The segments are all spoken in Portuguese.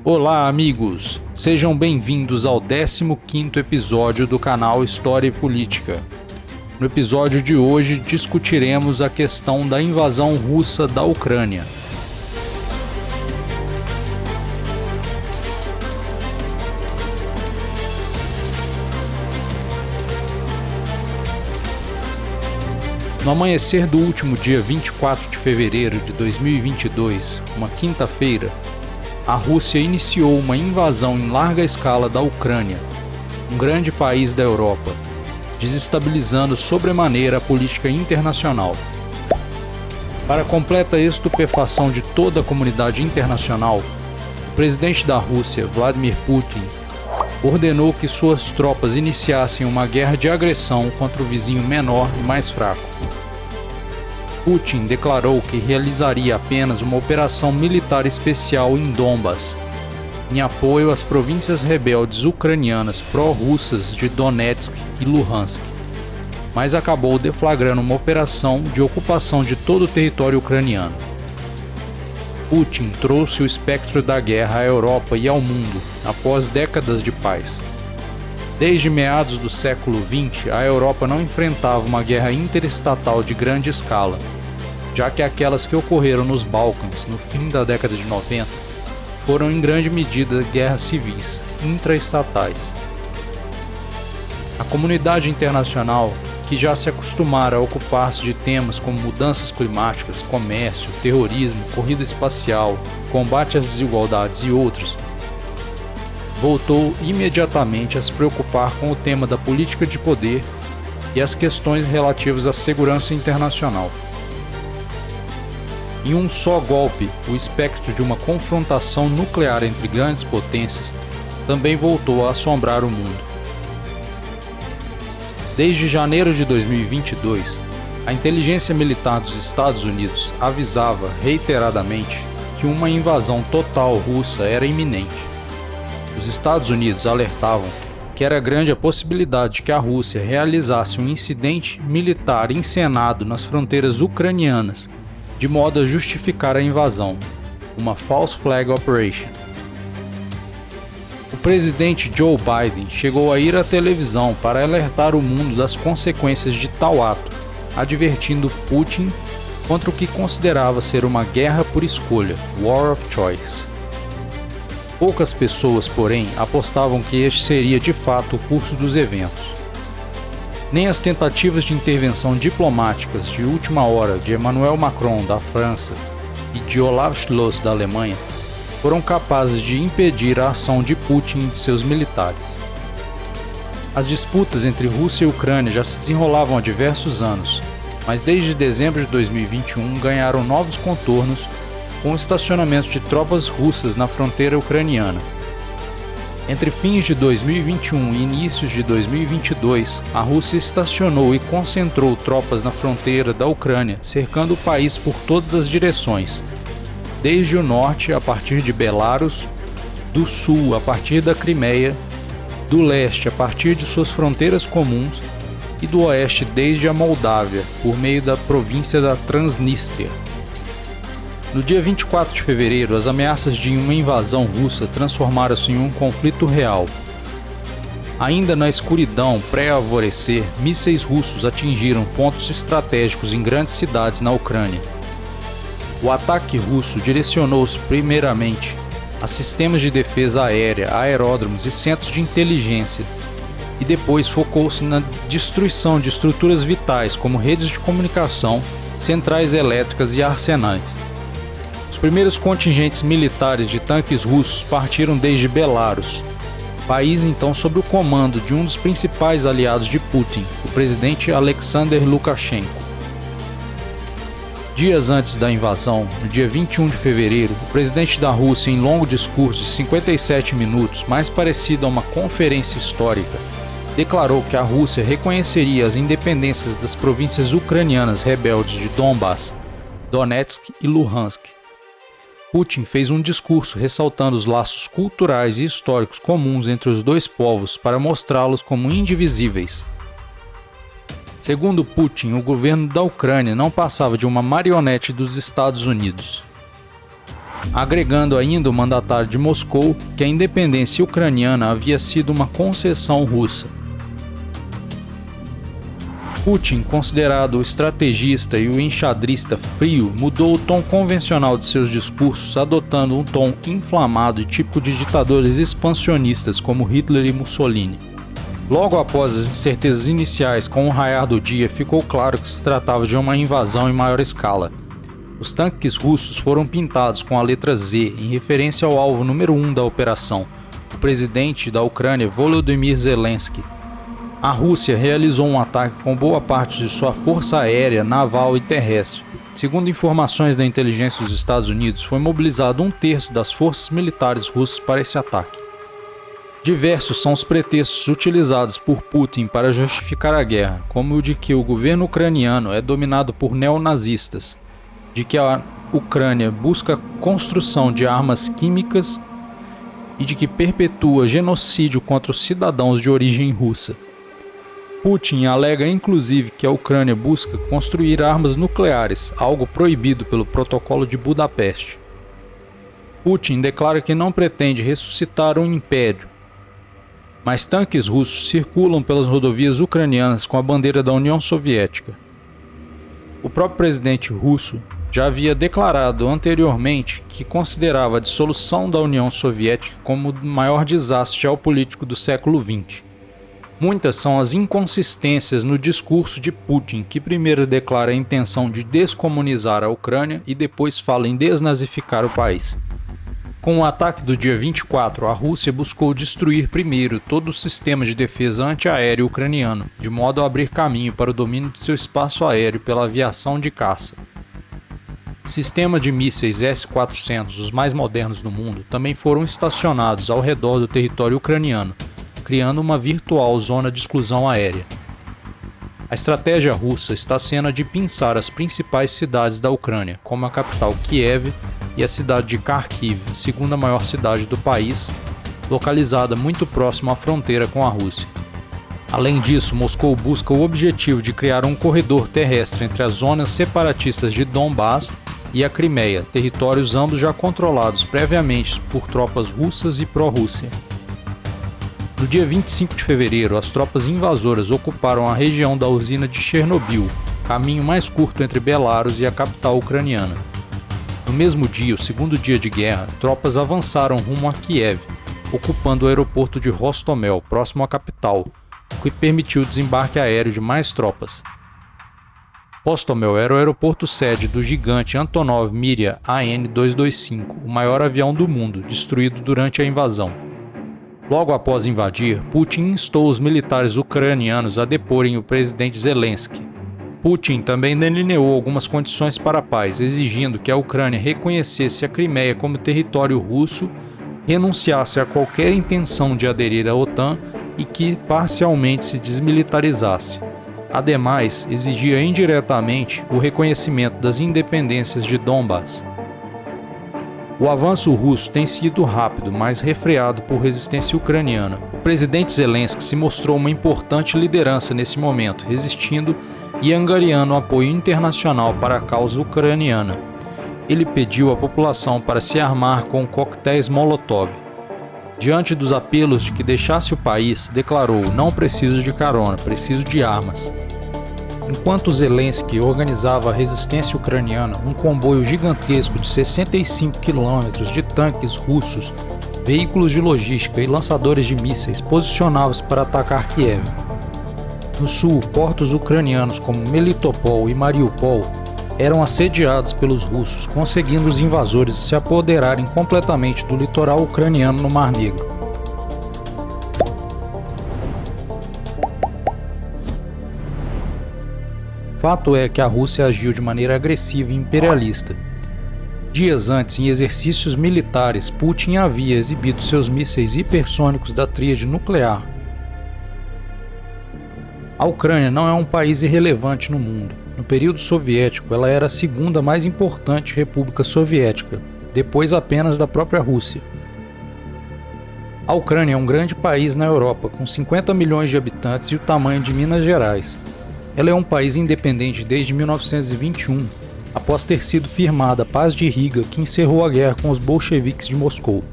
Olá, amigos! Sejam bem-vindos ao 15º episódio do canal História e Política. No episódio de hoje discutiremos a questão da invasão russa da Ucrânia. No amanhecer do último dia 24 de fevereiro de 2022, uma quinta-feira, a Rússia iniciou uma invasão em larga escala da Ucrânia, um grande país da Europa, desestabilizando sobremaneira a política internacional. Para completa estupefação de toda a comunidade internacional, o presidente da Rússia, Vladimir Putin, ordenou que suas tropas iniciassem uma guerra de agressão contra o vizinho menor e mais fraco. Putin declarou que realizaria apenas uma operação militar especial em Donbas, em apoio às províncias rebeldes ucranianas pró-russas de Donetsk e Luhansk, mas acabou deflagrando uma operação de ocupação de todo o território ucraniano. Putin trouxe o espectro da guerra à Europa e ao mundo após décadas de paz. Desde meados do século XX, a Europa não enfrentava uma guerra interestatal de grande escala, já que aquelas que ocorreram nos Balcãs no fim da década de 90 foram em grande medida guerras civis, intraestatais. A comunidade internacional, que já se acostumara a ocupar-se de temas como mudanças climáticas, comércio, terrorismo, corrida espacial, combate às desigualdades e outros, voltou imediatamente a se preocupar com o tema da política de poder e as questões relativas à segurança internacional. Em um só golpe, o espectro de uma confrontação nuclear entre grandes potências também voltou a assombrar o mundo. Desde janeiro de 2022, a inteligência militar dos Estados Unidos avisava reiteradamente que uma invasão total russa era iminente. Os Estados Unidos alertavam que era grande a possibilidade de que a Rússia realizasse um incidente militar encenado nas fronteiras ucranianas, de modo a justificar a invasão, uma false flag operation. O presidente Joe Biden chegou a ir à televisão para alertar o mundo das consequências de tal ato, advertindo Putin contra o que considerava ser uma guerra por escolha, War of Choice. Poucas pessoas, porém, apostavam que este seria de fato o curso dos eventos. Nem as tentativas de intervenção diplomáticas de última hora de Emmanuel Macron da França e de Olaf Scholz da Alemanha foram capazes de impedir a ação de Putin e de seus militares. As disputas entre Rússia e Ucrânia já se desenrolavam há diversos anos, mas desde dezembro de 2021 ganharam novos contornos com o estacionamento de tropas russas na fronteira ucraniana. Entre fins de 2021 e inícios de 2022, a Rússia estacionou e concentrou tropas na fronteira da Ucrânia, cercando o país por todas as direções, desde o norte a partir de Belarus, do sul a partir da Crimeia, do leste a partir de suas fronteiras comuns e do oeste desde a Moldávia, por meio da província da Transnistria. No dia 24 de fevereiro, as ameaças de uma invasão russa transformaram-se em um conflito real. Ainda na escuridão pré-alvorecer, mísseis russos atingiram pontos estratégicos em grandes cidades na Ucrânia. O ataque russo direcionou-se primeiramente a sistemas de defesa aérea, aeródromos e centros de inteligência, e depois focou-se na destruição de estruturas vitais como redes de comunicação, centrais elétricas e arsenais. Os primeiros contingentes militares de tanques russos partiram desde Belarus, país então sob o comando de um dos principais aliados de Putin, o presidente Alexander Lukashenko. Dias antes da invasão, no dia 21 de fevereiro, o presidente da Rússia, em longo discurso de 57 minutos, mais parecido a uma conferência histórica, declarou que a Rússia reconheceria as independências das províncias ucranianas rebeldes de Donbas, Donetsk e Luhansk. Putin fez um discurso ressaltando os laços culturais e históricos comuns entre os dois povos para mostrá-los como indivisíveis. Segundo Putin, o governo da Ucrânia não passava de uma marionete dos Estados Unidos. agregando ainda o mandatário de Moscou que a independência ucraniana havia sido uma concessão russa. Putin, considerado o estrategista e o enxadrista frio, mudou o tom convencional de seus discursos, adotando um tom inflamado e típico de ditadores expansionistas como Hitler e Mussolini. Logo após as incertezas iniciais com o raiar do dia, ficou claro que se tratava de uma invasão em maior escala. Os tanques russos foram pintados com a letra Z, em referência ao alvo número 1 da operação, o presidente da Ucrânia, Volodymyr Zelensky. A Rússia realizou um ataque com boa parte de sua força aérea, naval e terrestre. Segundo informações da inteligência dos Estados Unidos, foi mobilizado 1/3 das forças militares russas para esse ataque. Diversos são os pretextos utilizados por Putin para justificar a guerra, como o de que o governo ucraniano é dominado por neonazistas, de que a Ucrânia busca a construção de armas químicas e de que perpetua genocídio contra os cidadãos de origem russa. Putin alega inclusive que a Ucrânia busca construir armas nucleares, algo proibido pelo Protocolo de Budapeste. Putin declara que não pretende ressuscitar um império, mas tanques russos circulam pelas rodovias ucranianas com a bandeira da União Soviética. O próprio presidente russo já havia declarado anteriormente que considerava a dissolução da União Soviética como o maior desastre geopolítico do século XX. Muitas são as inconsistências no discurso de Putin, que primeiro declara a intenção de descomunizar a Ucrânia e depois fala em desnazificar o país. Com o ataque do dia 24, a Rússia buscou destruir primeiro todo o sistema de defesa antiaérea ucraniano, de modo a abrir caminho para o domínio de seu espaço aéreo pela aviação de caça. Sistemas de mísseis S-400, os mais modernos do mundo, também foram estacionados ao redor do território ucraniano, criando uma virtual zona de exclusão aérea. A estratégia russa está sendo a de pinçar as principais cidades da Ucrânia, como a capital Kiev e a cidade de Kharkiv, segunda maior cidade do país, localizada muito próximo à fronteira com a Rússia. Além disso, Moscou busca o objetivo de criar um corredor terrestre entre as zonas separatistas de Donbass e a Crimeia, territórios ambos já controlados previamente por tropas russas e pró-Rússia. No dia 25 de fevereiro, as tropas invasoras ocuparam a região da usina de Chernobyl, caminho mais curto entre Belarus e a capital ucraniana. No mesmo dia, o segundo dia de guerra, tropas avançaram rumo a Kiev, ocupando o aeroporto de Hostomel, próximo à capital, o que permitiu o desembarque aéreo de mais tropas. Hostomel era o aeroporto sede do gigante Antonov Miriam AN-225, o maior avião do mundo, destruído durante a invasão. Logo após invadir, Putin instou os militares ucranianos a deporem o presidente Zelensky. Putin também delineou algumas condições para a paz, exigindo que a Ucrânia reconhecesse a Crimeia como território russo, renunciasse a qualquer intenção de aderir à OTAN e que parcialmente se desmilitarizasse. Ademais, exigia indiretamente o reconhecimento das independências de Donbass. O avanço russo tem sido rápido, mas refreado por resistência ucraniana. O presidente Zelensky se mostrou uma importante liderança nesse momento, resistindo e angariando apoio internacional para a causa ucraniana. Ele pediu à população para se armar com coquetéis Molotov. Diante dos apelos de que deixasse o país, declarou: "Não preciso de carona, preciso de armas." Enquanto Zelensky organizava a resistência ucraniana, um comboio gigantesco de 65 quilômetros de tanques russos, veículos de logística e lançadores de mísseis posicionavam-se para atacar Kiev. No sul, portos ucranianos como Melitopol e Mariupol eram assediados pelos russos, conseguindo os invasores se apoderarem completamente do litoral ucraniano no Mar Negro. Fato é que a Rússia agiu de maneira agressiva e imperialista. Dias antes, em exercícios militares, Putin havia exibido seus mísseis hipersônicos da tríade nuclear. A Ucrânia não é um país irrelevante no mundo. No período soviético, ela era a segunda mais importante república soviética, depois apenas da própria Rússia. A Ucrânia é um grande país na Europa, com 50 milhões de habitantes e o tamanho de Minas Gerais. Ela é um país independente desde 1921, após ter sido firmada a Paz de Riga, que encerrou a guerra com os bolcheviques de Moscou.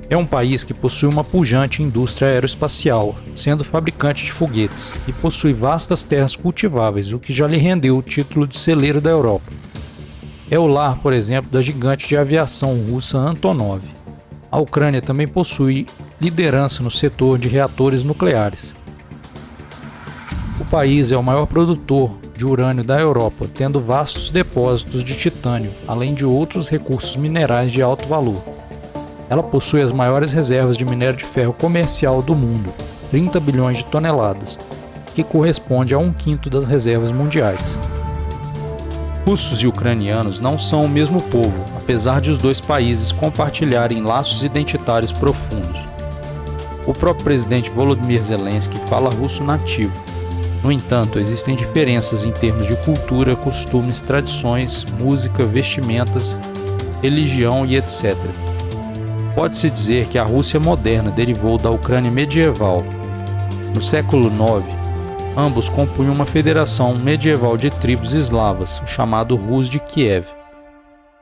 É um país que possui uma pujante indústria aeroespacial, sendo fabricante de foguetes, e possui vastas terras cultiváveis, o que já lhe rendeu o título de celeiro da Europa. É o lar, por exemplo, da gigante de aviação russa Antonov. A Ucrânia também possui liderança no setor de reatores nucleares. O país é o maior produtor de urânio da Europa, tendo vastos depósitos de titânio, além de outros recursos minerais de alto valor. Ela possui as maiores reservas de minério de ferro comercial do mundo, 30 bilhões de toneladas, que corresponde a 1/5 das reservas mundiais. Russos e ucranianos não são o mesmo povo, apesar de os dois países compartilharem laços identitários profundos. O próprio presidente Volodymyr Zelensky fala russo nativo. No entanto, existem diferenças em termos de cultura, costumes, tradições, música, vestimentas, religião e etc. Pode-se dizer que a Rússia moderna derivou da Ucrânia medieval. No século IX, ambos compunham uma federação medieval de tribos eslavas, o chamado Rus de Kiev.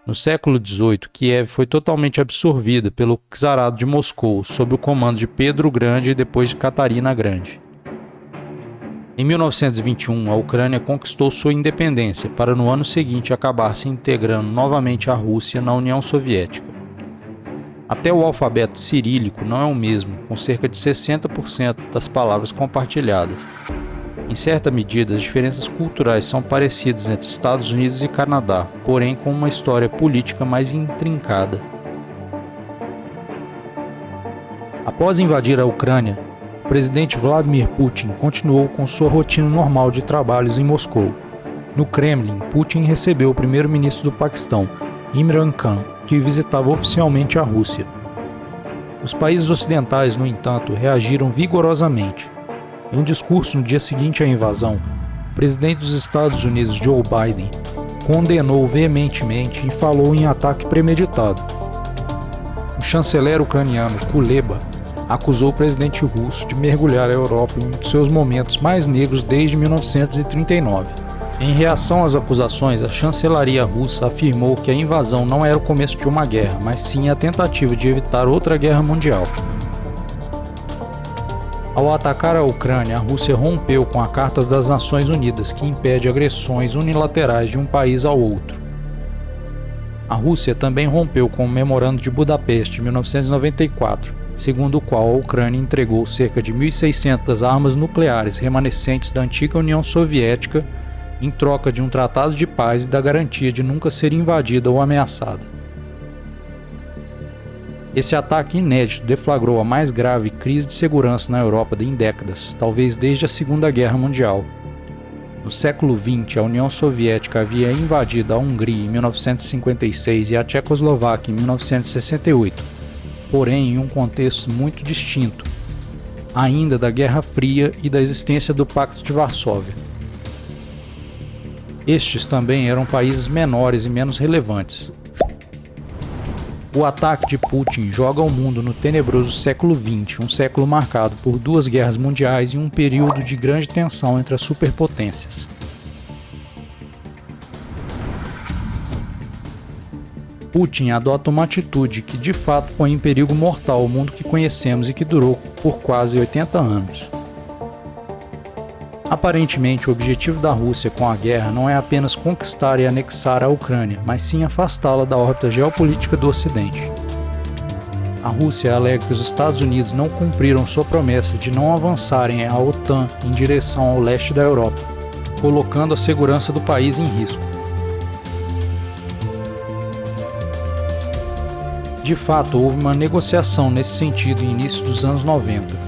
No século XVIII, Kiev foi totalmente absorvida pelo czarado de Moscou, sob o comando de Pedro o Grande e depois de Catarina a Grande. Em 1921, a Ucrânia conquistou sua independência, para no ano seguinte acabar se integrando novamente à Rússia na União Soviética. Até o alfabeto cirílico não é o mesmo, com cerca de 60% das palavras compartilhadas. Em certa medida, as diferenças culturais são parecidas entre Estados Unidos e Canadá, porém com uma história política mais intrincada. Após invadir a Ucrânia, o presidente Vladimir Putin continuou com sua rotina normal de trabalhos em Moscou. No Kremlin, Putin recebeu o primeiro-ministro do Paquistão, Imran Khan, que visitava oficialmente a Rússia. Os países ocidentais, no entanto, reagiram vigorosamente. Em um discurso no dia seguinte à invasão, o presidente dos Estados Unidos, Joe Biden, condenou veementemente e falou em ataque premeditado. O chanceler ucraniano, Kuleba, acusou o presidente russo de mergulhar a Europa em um de seus momentos mais negros desde 1939. Em reação às acusações, a chancelaria russa afirmou que a invasão não era o começo de uma guerra, mas sim a tentativa de evitar outra guerra mundial. Ao atacar a Ucrânia, a Rússia rompeu com a Carta das Nações Unidas, que impede agressões unilaterais de um país ao outro. A Rússia também rompeu com o Memorando de Budapeste de 1994, segundo o qual a Ucrânia entregou cerca de 1.600 armas nucleares remanescentes da antiga União Soviética em troca de um tratado de paz e da garantia de nunca ser invadida ou ameaçada. Esse ataque inédito deflagrou a mais grave crise de segurança na Europa em décadas, talvez desde a Segunda Guerra Mundial. No século XX, a União Soviética havia invadido a Hungria em 1956 e a Tchecoslováquia em 1968, porém em um contexto muito distinto, ainda da Guerra Fria e da existência do Pacto de Varsóvia. Estes também eram países menores e menos relevantes. O ataque de Putin joga o mundo no tenebroso século XX, um século marcado por duas guerras mundiais e um período de grande tensão entre as superpotências. Putin adota uma atitude que de fato põe em perigo mortal o mundo que conhecemos e que durou por quase 80 anos. Aparentemente, o objetivo da Rússia com a guerra não é apenas conquistar e anexar a Ucrânia, mas sim afastá-la da órbita geopolítica do Ocidente. A Rússia alega que os Estados Unidos não cumpriram sua promessa de não avançarem à OTAN em direção ao leste da Europa, colocando a segurança do país em risco. De fato, houve uma negociação nesse sentido no início dos anos 90.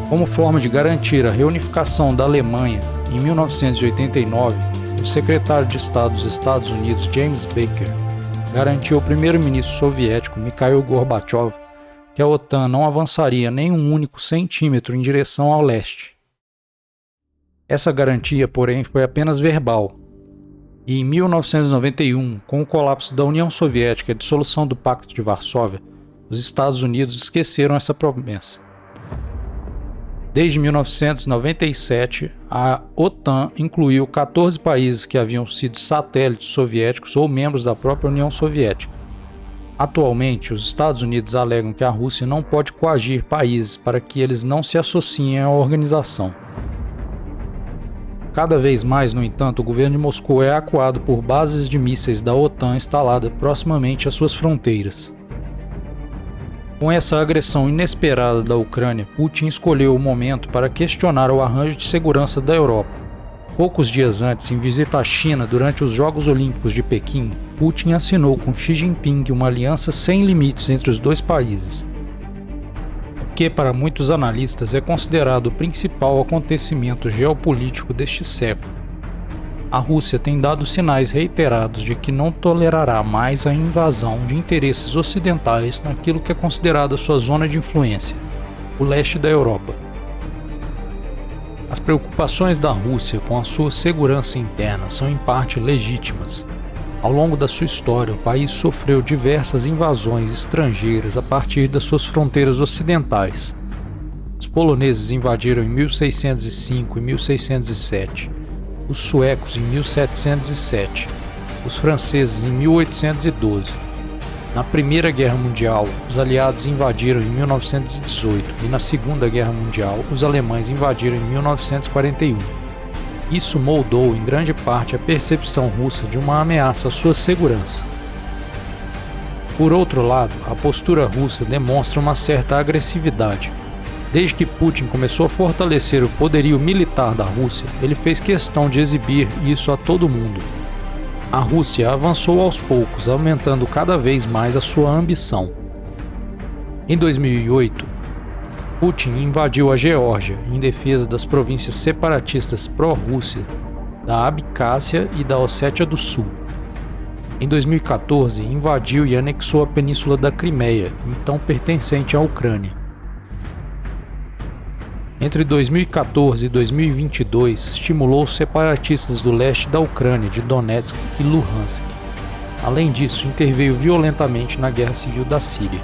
Como forma de garantir a reunificação da Alemanha, em 1989, o secretário de Estado dos Estados Unidos, James Baker, garantiu ao primeiro-ministro soviético Mikhail Gorbachev que a OTAN não avançaria nem um único centímetro em direção ao leste. Essa garantia, porém, foi apenas verbal. E em 1991, com o colapso da União Soviética e a dissolução do Pacto de Varsóvia, os Estados Unidos esqueceram essa promessa. Desde 1997, a OTAN incluiu 14 países que haviam sido satélites soviéticos ou membros da própria União Soviética. Atualmente, os Estados Unidos alegam que a Rússia não pode coagir países para que eles não se associem à organização. Cada vez mais, no entanto, o governo de Moscou é acuado por bases de mísseis da OTAN instaladas proximamente às suas fronteiras. Com essa agressão inesperada da Ucrânia, Putin escolheu o momento para questionar o arranjo de segurança da Europa. Poucos dias antes, em visita à China durante os Jogos Olímpicos de Pequim, Putin assinou com Xi Jinping uma aliança sem limites entre os dois países, o que para muitos analistas é considerado o principal acontecimento geopolítico deste século. A Rússia tem dado sinais reiterados de que não tolerará mais a invasão de interesses ocidentais naquilo que é considerado a sua zona de influência, o leste da Europa. As preocupações da Rússia com a sua segurança interna são em parte legítimas. Ao longo da sua história, o país sofreu diversas invasões estrangeiras a partir das suas fronteiras ocidentais. Os poloneses invadiram em 1605 e 1607. Os suecos em 1707, os franceses em 1812. Na Primeira Guerra Mundial, os aliados invadiram em 1918 e na Segunda Guerra Mundial, os alemães invadiram em 1941. Isso moldou em grande parte a percepção russa de uma ameaça à sua segurança. Por outro lado, a postura russa demonstra uma certa agressividade. Desde que Putin começou a fortalecer o poderio militar da Rússia, ele fez questão de exibir isso a todo mundo. A Rússia avançou aos poucos, aumentando cada vez mais a sua ambição. Em 2008, Putin invadiu a Geórgia em defesa das províncias separatistas pró-Rússia, da Abcásia e da Ossétia do Sul. Em 2014, invadiu e anexou a península da Crimeia, então pertencente à Ucrânia. Entre 2014 e 2022, estimulou os separatistas do leste da Ucrânia, de Donetsk e Luhansk. Além disso, interveio violentamente na Guerra Civil da Síria.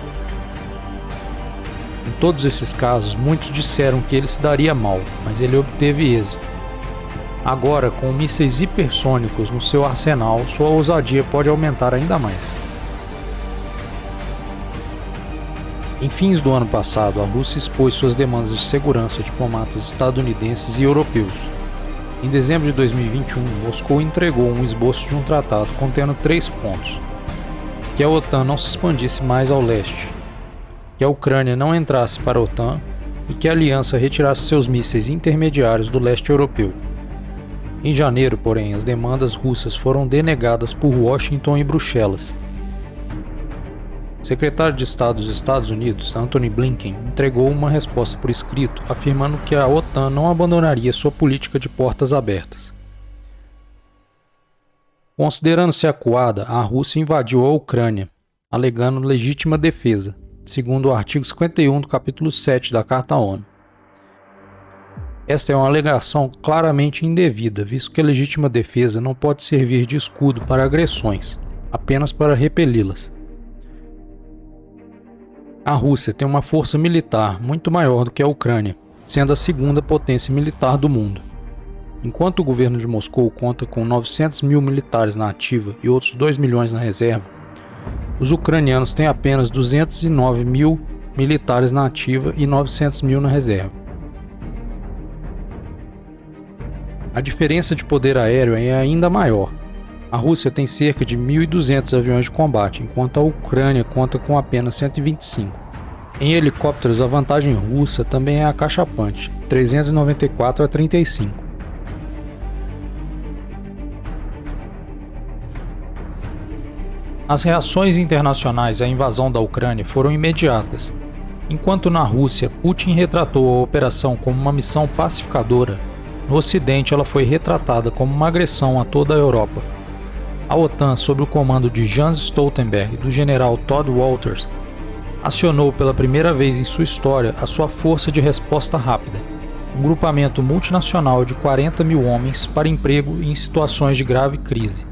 Em todos esses casos, muitos disseram que ele se daria mal, mas ele obteve êxito. Agora, com mísseis hipersônicos no seu arsenal, sua ousadia pode aumentar ainda mais. Em fins do ano passado, a Rússia expôs suas demandas de segurança a diplomatas estadunidenses e europeus. Em dezembro de 2021, Moscou entregou um esboço de um tratado contendo 3 pontos: que a OTAN não se expandisse mais ao leste, que a Ucrânia não entrasse para a OTAN e que a aliança retirasse seus mísseis intermediários do leste europeu. Em janeiro, porém, as demandas russas foram denegadas por Washington e Bruxelas. O secretário de Estado dos Estados Unidos, Antony Blinken, entregou uma resposta por escrito, afirmando que a OTAN não abandonaria sua política de portas abertas. Considerando-se acuada, a Rússia invadiu a Ucrânia, alegando legítima defesa, segundo o artigo 51 do capítulo 7 da Carta ONU. Esta é uma alegação claramente indevida, visto que a legítima defesa não pode servir de escudo para agressões, apenas para repeli-las. A Rússia tem uma força militar muito maior do que a Ucrânia, sendo a segunda potência militar do mundo. Enquanto o governo de Moscou conta com 900 mil militares na ativa e outros 2 milhões na reserva, os ucranianos têm apenas 209 mil militares na ativa e 900 mil na reserva. A diferença de poder aéreo é ainda maior. A Rússia tem cerca de 1.200 aviões de combate, enquanto a Ucrânia conta com apenas 125. Em helicópteros, a vantagem russa também é acachapante, 394-35. As reações internacionais à invasão da Ucrânia foram imediatas. Enquanto na Rússia, Putin retratou a operação como uma missão pacificadora, no Ocidente ela foi retratada como uma agressão a toda a Europa. A OTAN, sob o comando de Jens Stoltenberg e do general Todd Walters, acionou pela primeira vez em sua história a sua Força de Resposta Rápida, um grupamento multinacional de 40 mil homens para emprego em situações de grave crise.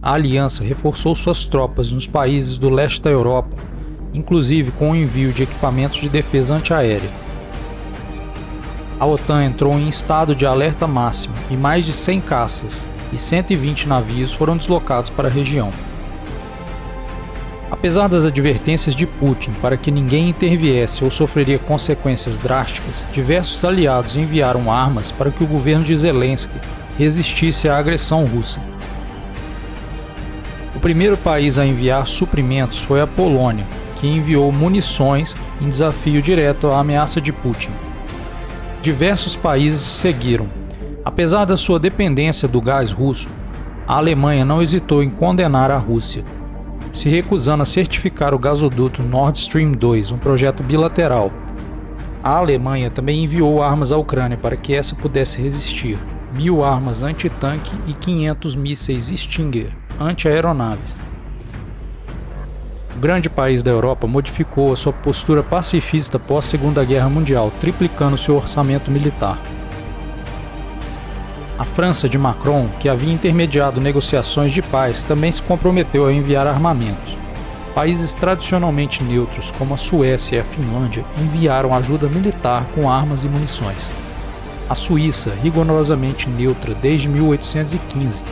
A aliança reforçou suas tropas nos países do leste da Europa, inclusive com o envio de equipamentos de defesa antiaérea. A OTAN entrou em estado de alerta máximo e mais de 100 caças e 120 navios foram deslocados para a região. Apesar das advertências de Putin para que ninguém interviesse ou sofreria consequências drásticas, diversos aliados enviaram armas para que o governo de Zelensky resistisse à agressão russa. O primeiro país a enviar suprimentos foi a Polônia, que enviou munições em desafio direto à ameaça de Putin. Diversos países seguiram. Apesar da sua dependência do gás russo, a Alemanha não hesitou em condenar a Rússia, se recusando a certificar o gasoduto Nord Stream 2, um projeto bilateral. A Alemanha também enviou armas à Ucrânia para que essa pudesse resistir, 1.000 armas antitanque e 500 mísseis Stinger anti-aeronaves. O grande país da Europa modificou a sua postura pacifista pós-Segunda Guerra Mundial, triplicando seu orçamento militar. A França de Macron, que havia intermediado negociações de paz, também se comprometeu a enviar armamentos. Países tradicionalmente neutros, como a Suécia e a Finlândia, enviaram ajuda militar com armas e munições. A Suíça, rigorosamente neutra desde 1815,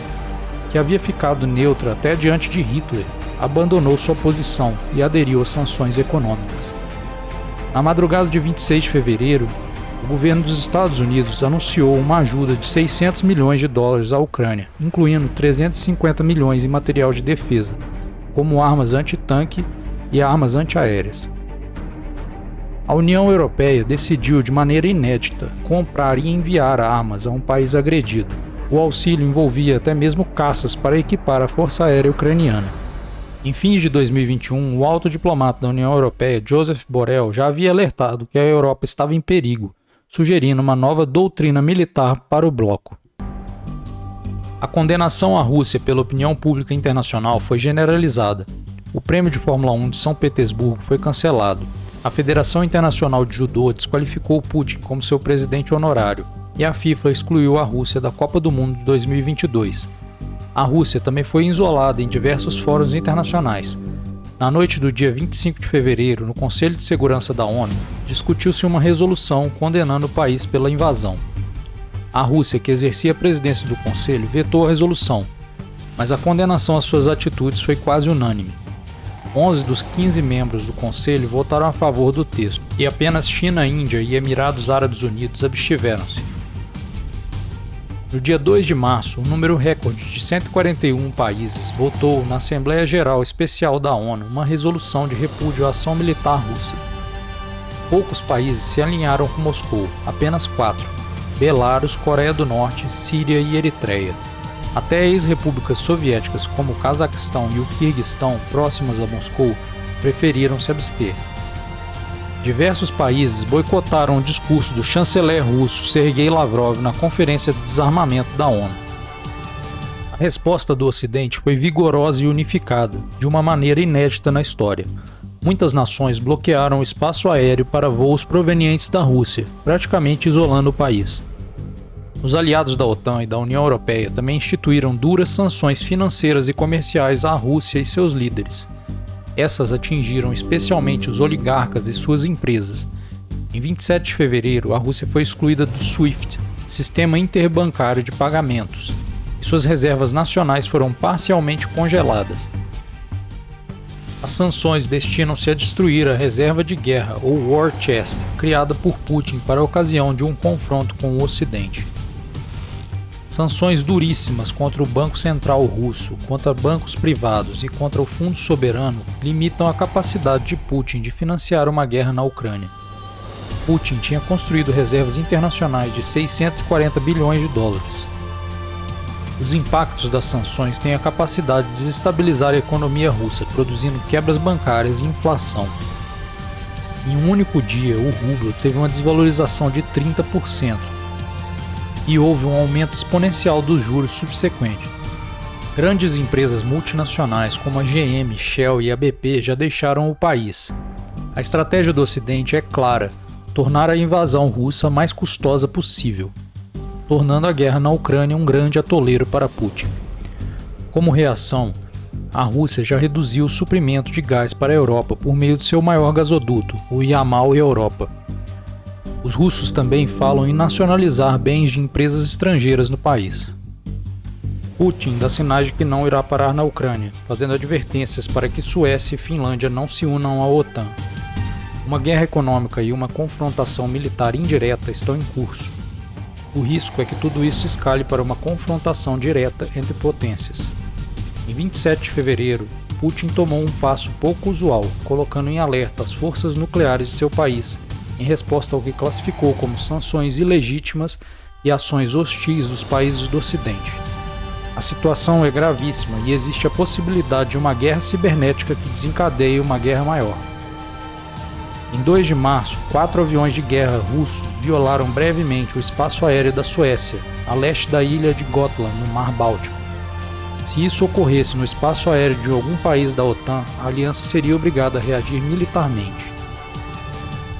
que havia ficado neutra até diante de Hitler, abandonou sua posição e aderiu às sanções econômicas. Na madrugada de 26 de fevereiro, o governo dos Estados Unidos anunciou uma ajuda de 600 milhões de dólares à Ucrânia, incluindo 350 milhões em material de defesa, como armas antitanque e armas antiaéreas. A União Europeia decidiu de maneira inédita comprar e enviar armas a um país agredido. O auxílio envolvia até mesmo caças para equipar a Força Aérea Ucraniana. Em fins de 2021, o alto diplomata da União Europeia, Josep Borrell, já havia alertado que a Europa estava em perigo, sugerindo uma nova doutrina militar para o bloco. A condenação à Rússia pela opinião pública internacional foi generalizada. O Prêmio de Fórmula 1 de São Petersburgo foi cancelado. A Federação Internacional de Judô desqualificou Putin como seu presidente honorário, e a FIFA excluiu a Rússia da Copa do Mundo de 2022. A Rússia também foi isolada em diversos fóruns internacionais. Na noite do dia 25 de fevereiro, no Conselho de Segurança da ONU, discutiu-se uma resolução condenando o país pela invasão. A Rússia, que exercia a presidência do Conselho, vetou a resolução, mas a condenação às suas atitudes foi quase unânime. 11 dos 15 membros do Conselho votaram a favor do texto, e apenas China, Índia e Emirados Árabes Unidos abstiveram-se. No dia 2 de março, um número recorde de 141 países votou na Assembleia Geral Especial da ONU uma resolução de repúdio à ação militar russa. Poucos países se alinharam com Moscou, apenas 4: Belarus, Coreia do Norte, Síria e Eritreia. Até ex-repúblicas soviéticas como o Cazaquistão e o Quirguistão, próximas a Moscou, preferiram se abster. Diversos países boicotaram o discurso do chanceler russo Sergei Lavrov na Conferência de Desarmamento da ONU. A resposta do Ocidente foi vigorosa e unificada, de uma maneira inédita na história. Muitas nações bloquearam o espaço aéreo para voos provenientes da Rússia, praticamente isolando o país. Os aliados da OTAN e da União Europeia também instituíram duras sanções financeiras e comerciais à Rússia e seus líderes. Essas atingiram especialmente os oligarcas e suas empresas. Em 27 de fevereiro, a Rússia foi excluída do SWIFT, Sistema Interbancário de Pagamentos, e suas reservas nacionais foram parcialmente congeladas. As sanções destinam-se a destruir a reserva de guerra, ou War Chest, criada por Putin para a ocasião de um confronto com o Ocidente. Sanções duríssimas contra o Banco Central russo, contra bancos privados e contra o Fundo Soberano limitam a capacidade de Putin de financiar uma guerra na Ucrânia. Putin tinha construído reservas internacionais de 640 bilhões de dólares. Os impactos das sanções têm a capacidade de desestabilizar a economia russa, produzindo quebras bancárias e inflação. Em um único dia, o rublo teve uma desvalorização de 30%. E houve um aumento exponencial dos juros subsequente. Grandes empresas multinacionais como a GM, Shell e a BP já deixaram o país. A estratégia do Ocidente é clara: tornar a invasão russa mais custosa possível, tornando a guerra na Ucrânia um grande atoleiro para Putin. Como reação, a Rússia já reduziu o suprimento de gás para a Europa por meio de seu maior gasoduto, o Yamal Europa. Os russos também falam em nacionalizar bens de empresas estrangeiras no país. Putin dá sinais de que não irá parar na Ucrânia, fazendo advertências para que Suécia e Finlândia não se unam à OTAN. Uma guerra econômica e uma confrontação militar indireta estão em curso. O risco é que tudo isso escale para uma confrontação direta entre potências. Em 27 de fevereiro, Putin tomou um passo pouco usual, colocando em alerta as forças nucleares de seu país, em resposta ao que classificou como sanções ilegítimas e ações hostis dos países do Ocidente. A situação é gravíssima e existe a possibilidade de uma guerra cibernética que desencadeie uma guerra maior. Em 2 de março, 4 aviões de guerra russos violaram brevemente o espaço aéreo da Suécia, a leste da ilha de Gotland, no Mar Báltico. Se isso ocorresse no espaço aéreo de algum país da OTAN, a aliança seria obrigada a reagir militarmente.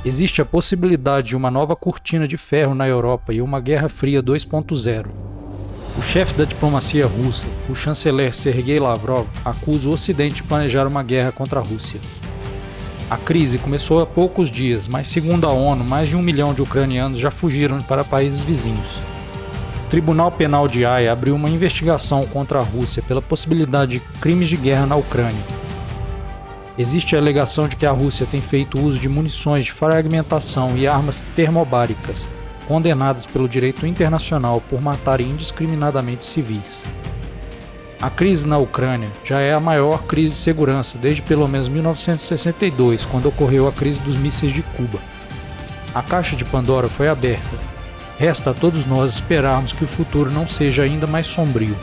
Existe a possibilidade de uma nova cortina de ferro na Europa e uma Guerra Fria 2.0. O chefe da diplomacia russa, o chanceler Sergei Lavrov, acusa o Ocidente de planejar uma guerra contra a Rússia. A crise começou há poucos dias, mas segundo a ONU, mais de 1 milhão de ucranianos já fugiram para países vizinhos. O Tribunal Penal de Haia abriu uma investigação contra a Rússia pela possibilidade de crimes de guerra na Ucrânia. Existe a alegação de que a Rússia tem feito uso de munições de fragmentação e armas termobáricas, condenadas pelo direito internacional por matarem indiscriminadamente civis. A crise na Ucrânia já é a maior crise de segurança desde pelo menos 1962, quando ocorreu a crise dos mísseis de Cuba. A caixa de Pandora foi aberta. Resta a todos nós esperarmos que o futuro não seja ainda mais sombrio.